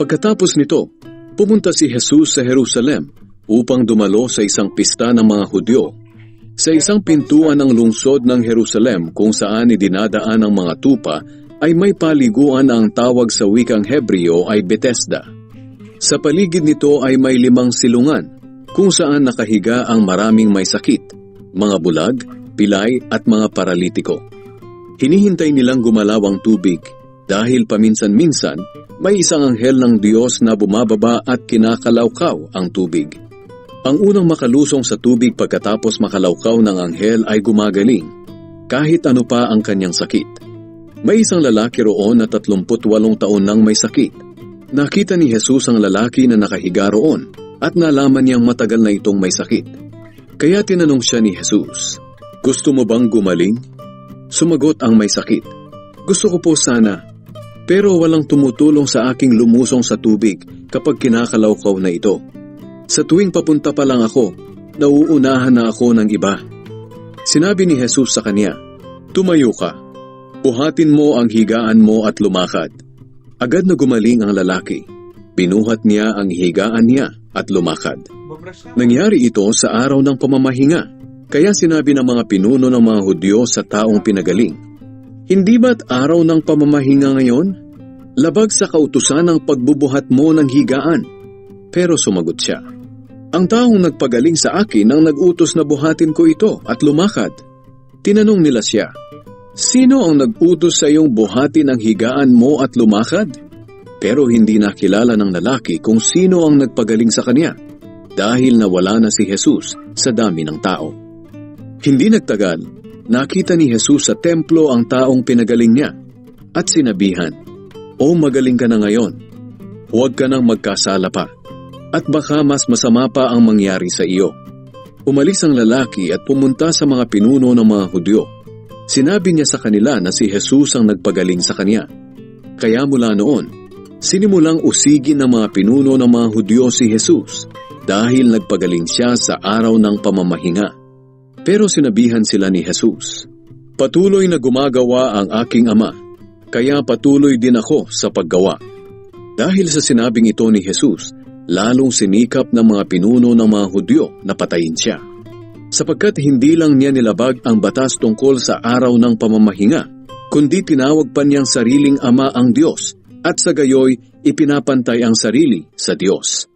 Pagkatapos nito, pumunta si Jesus sa Jerusalem upang dumalo sa isang pista ng mga Hudyo. Sa isang pintuan ng lungsod ng Jerusalem kung saan idinadaan ang mga tupa ay may paliguan na ang tawag sa wikang Hebreo ay Bethesda. Sa paligid nito ay may 5 silungan kung saan nakahiga ang maraming may sakit, mga bulag, pilay at mga paralitiko. Hinihintay nilang gumalaw ang tubig dahil paminsan-minsan may isang anghel ng Diyos na bumababa at kinakalawkaw ang tubig. Ang unang makalusong sa tubig pagkatapos makalawkaw ng anghel ay gumagaling, kahit ano pa ang kanyang sakit. May isang lalaki roon na 38 taon nang may sakit. Nakita ni Jesus ang lalaki na nakahiga roon at nalaman niyang matagal na itong may sakit. Kaya tinanong siya ni Jesus, "Gusto mo bang gumaling?" Sumagot ang may sakit, "Gusto ko po sana, pero walang tumutulong sa aking lumusong sa tubig kapag kinakalawkaw na ito. Sa tuwing papunta pa lang ako, nauunahan na ako ng iba." Sinabi ni Jesus sa kanya, "Tumayo ka, buhatin mo ang higaan mo at lumakad." Agad na gumaling ang lalaki. Binuhat niya ang higaan niya at lumakad. Nangyari ito sa araw ng pamamahinga, kaya sinabi ng mga pinuno ng mga Hudyo sa taong pinagaling, "Hindi ba't araw ng pamamahinga ngayon? Labag sa kautusan ang pagbubuhat mo ng higaan." Pero sumagot siya, "Ang taong nagpagaling sa akin ang nag-utos na buhatin ko ito at lumakad." Tinanong nila siya, "Sino ang nag-utos sa iyong buhatin ang higaan mo at lumakad?" Pero hindi nakilala ng lalaki kung sino ang nagpagaling sa kanya dahil nawala na si Jesus sa dami ng tao. Hindi nagtagal, nakita ni Jesus sa templo ang taong pinagaling niya at sinabihan, "O magaling ka na ngayon, huwag ka nang magkasala pa, at baka mas masama pa ang mangyari sa iyo." Umalis ang lalaki at pumunta sa mga pinuno ng mga Hudyo. Sinabi niya sa kanila na si Jesus ang nagpagaling sa kanya. Kaya mula noon, sinimulang usigin ng mga pinuno ng mga Hudyo si Jesus dahil nagpagaling siya sa araw ng pamamahinga. Pero sinabihan sila ni Jesus, "Patuloy na gumagawa ang aking Ama, kaya patuloy din ako sa paggawa." Dahil sa sinabing ito ni Jesus, lalong sinikap ng mga pinuno ng mga Hudyo na patayin siya. Sapagkat hindi lang niya nilabag ang batas tungkol sa araw ng pamamahinga, kundi tinawag pa niyang sariling Ama ang Diyos at sa gayoy ipinapantay ang sarili sa Diyos.